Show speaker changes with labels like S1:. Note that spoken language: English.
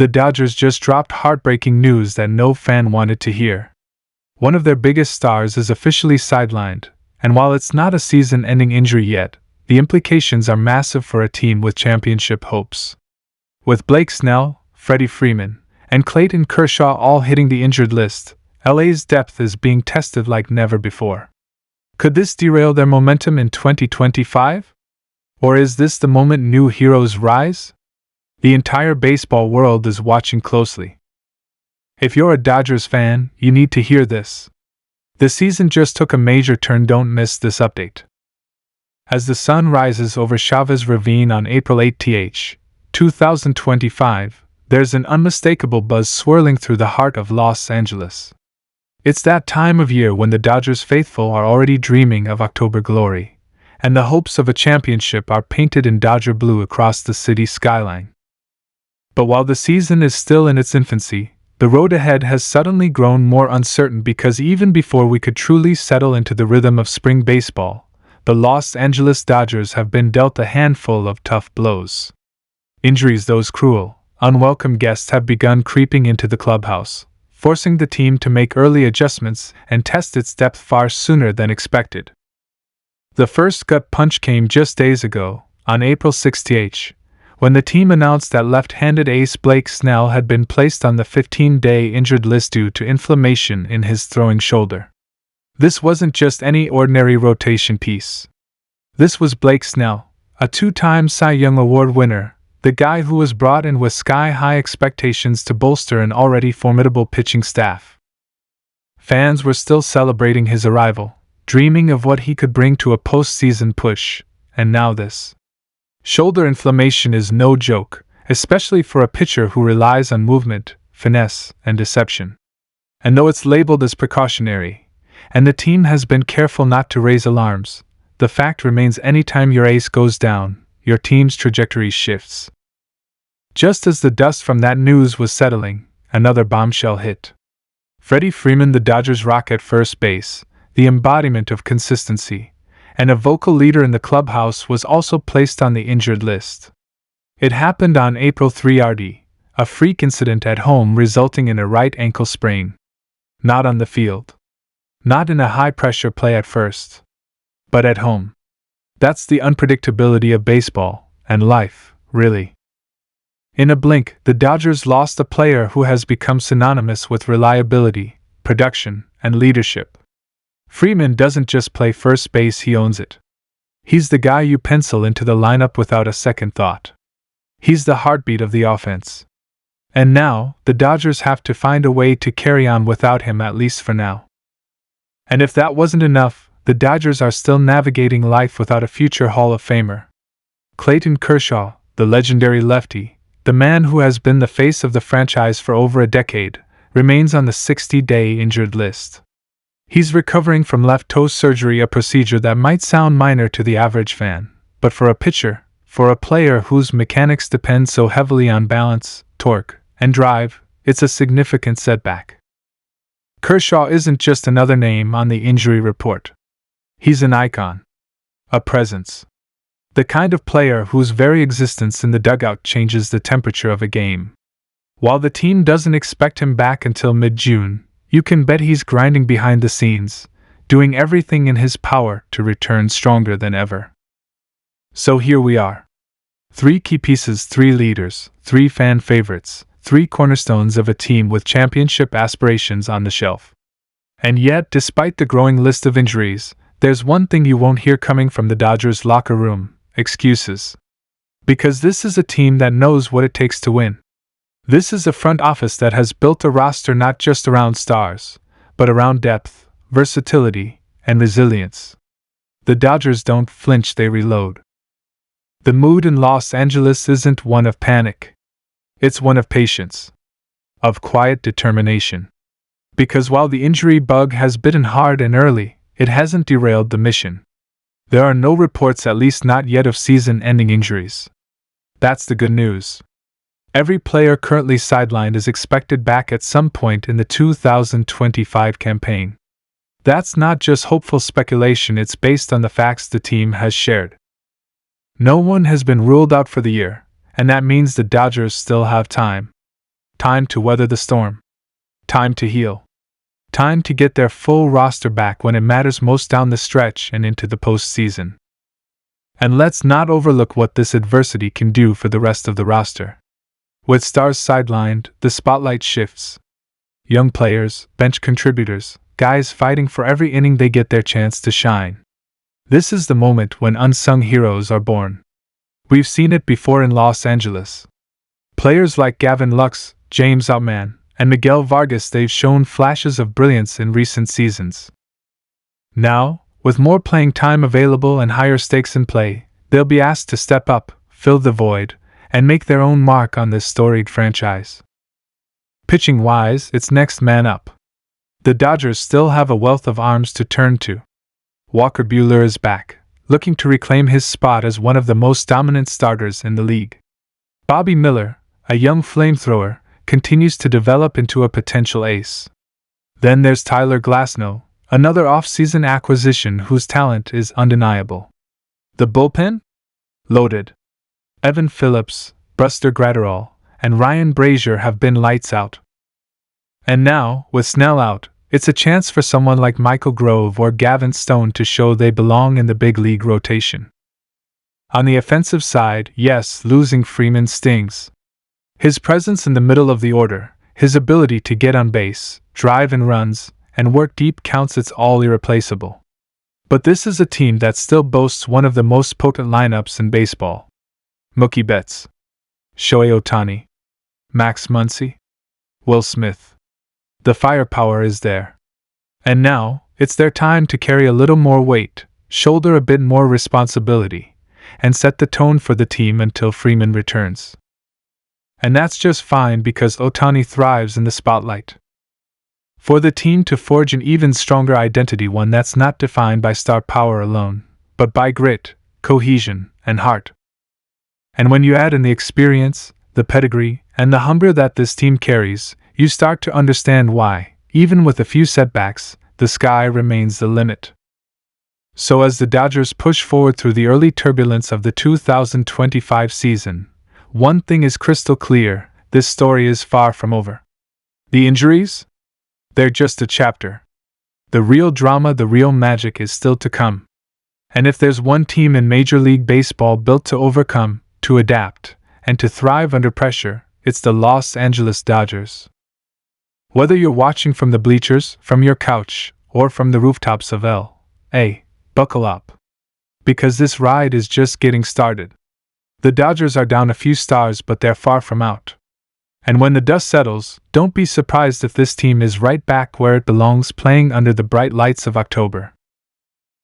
S1: The Dodgers just dropped heartbreaking news that no fan wanted to hear. One of their biggest stars is officially sidelined, and while it's not a season-ending injury yet, the implications are massive for a team with championship hopes. With Blake Snell, Freddie Freeman, and Clayton Kershaw all hitting the injured list, LA's depth is being tested like never before. Could this derail their momentum in 2025? Or is this the moment new heroes rise? The entire baseball world is watching closely. If you're a Dodgers fan, you need to hear this. The season just took a major turn. Don't miss this update. As the sun rises over Chavez Ravine on April 8th, 2025, there's an unmistakable buzz swirling through the heart of Los Angeles. It's that time of year when the Dodgers faithful are already dreaming of October glory, and the hopes of a championship are painted in Dodger blue across the city skyline. But while the season is still in its infancy, the road ahead has suddenly grown more uncertain because even before we could truly settle into the rhythm of spring baseball, the Los Angeles Dodgers have been dealt a handful of tough blows. Injuries, those cruel, unwelcome guests, have begun creeping into the clubhouse, forcing the team to make early adjustments and test its depth far sooner than expected. The first gut punch came just days ago, on April 6th, when the team announced that left-handed ace Blake Snell had been placed on the 15-day injured list due to inflammation in his throwing shoulder. This wasn't just any ordinary rotation piece. This was Blake Snell, a two-time Cy Young Award winner, the guy who was brought in with sky-high expectations to bolster an already formidable pitching staff. Fans were still celebrating his arrival, dreaming of what he could bring to a postseason push, and now this. Shoulder inflammation is no joke, especially for a pitcher who relies on movement, finesse, and deception. And though it's labeled as precautionary, and the team has been careful not to raise alarms, the fact remains anytime your ace goes down, your team's trajectory shifts. Just as the dust from that news was settling, another bombshell hit. Freddie Freeman, the Dodgers' rock at first base, the embodiment of consistency, and a vocal leader in the clubhouse, was also placed on the injured list. It happened on April 3rd, a freak incident at home resulting in a right ankle sprain. Not on the field. Not in a high-pressure play at first. But at home. That's the unpredictability of baseball, and life, really. In a blink, the Dodgers lost a player who has become synonymous with reliability, production, and leadership. Freeman doesn't just play first base, he owns it. He's the guy you pencil into the lineup without a second thought. He's the heartbeat of the offense. And now, the Dodgers have to find a way to carry on without him, at least for now. And if that wasn't enough, the Dodgers are still navigating life without a future Hall of Famer. Clayton Kershaw, the legendary lefty, the man who has been the face of the franchise for over a decade, remains on the 60-day injured list. He's recovering from left toe surgery, a procedure that might sound minor to the average fan, but for a pitcher, for a player whose mechanics depend so heavily on balance, torque, and drive, it's a significant setback. Kershaw isn't just another name on the injury report. He's an icon. A presence. The kind of player whose very existence in the dugout changes the temperature of a game. While the team doesn't expect him back until mid-June, you can bet he's grinding behind the scenes, doing everything in his power to return stronger than ever. So here we are. 3 key pieces, 3 leaders, 3 fan favorites, 3 cornerstones of a team with championship aspirations on the shelf. And yet, despite the growing list of injuries, there's one thing you won't hear coming from the Dodgers locker room: excuses. Because this is a team that knows what it takes to win. This is a front office that has built a roster not just around stars, but around depth, versatility, and resilience. The Dodgers don't flinch, they reload. The mood in Los Angeles isn't one of panic. It's one of patience. Of quiet determination. Because while the injury bug has bitten hard and early, it hasn't derailed the mission. There are no reports, at least not yet, of season-ending injuries. That's the good news. Every player currently sidelined is expected back at some point in the 2025 campaign. That's not just hopeful speculation, it's based on the facts the team has shared. No one has been ruled out for the year, and that means the Dodgers still have time. Time to weather the storm. Time to heal. Time to get their full roster back when it matters most down the stretch and into the postseason. And let's not overlook what this adversity can do for the rest of the roster. With stars sidelined, the spotlight shifts. Young players, bench contributors, guys fighting for every inning they get their chance to shine. This is the moment when unsung heroes are born. We've seen it before in Los Angeles. Players like Gavin Lux, James Outman, and Miguel Vargas, they've shown flashes of brilliance in recent seasons. Now, with more playing time available and higher stakes in play, they'll be asked to step up, fill the void, and make their own mark on this storied franchise. Pitching-wise, it's next man up. The Dodgers still have a wealth of arms to turn to. Walker Buehler is back, looking to reclaim his spot as one of the most dominant starters in the league. Bobby Miller, a young flamethrower, continues to develop into a potential ace. Then there's Tyler Glasnow, another off-season acquisition whose talent is undeniable. The bullpen? Loaded. Evan Phillips, Buster Gratterall, and Ryan Brazier have been lights out. And now, with Snell out, it's a chance for someone like Michael Grove or Gavin Stone to show they belong in the big league rotation. On the offensive side, yes, losing Freeman stings. His presence in the middle of the order, his ability to get on base, drive in runs, and work deep counts, it's all irreplaceable. But this is a team that still boasts one of the most potent lineups in baseball. Mookie Betts, Shohei Ohtani, Max Muncy, Will Smith. The firepower is there. And now, it's their time to carry a little more weight, shoulder a bit more responsibility, and set the tone for the team until Freeman returns. And that's just fine because Ohtani thrives in the spotlight. For the team to forge an even stronger identity, one that's not defined by star power alone, but by grit, cohesion, and heart. And when you add in the experience, the pedigree, and the hunger that this team carries, you start to understand why, even with a few setbacks, the sky remains the limit. So as the Dodgers push forward through the early turbulence of the 2025 season, one thing is crystal clear: this story is far from over. The injuries? They're just a chapter. The real drama, the real magic is still to come. And if there's one team in Major League Baseball built to overcome, to adapt, and to thrive under pressure, it's the Los Angeles Dodgers. Whether you're watching from the bleachers, from your couch, or from the rooftops of L.A., buckle up. Because this ride is just getting started. The Dodgers are down a few stars, but they're far from out. And when the dust settles, don't be surprised if this team is right back where it belongs, playing under the bright lights of October.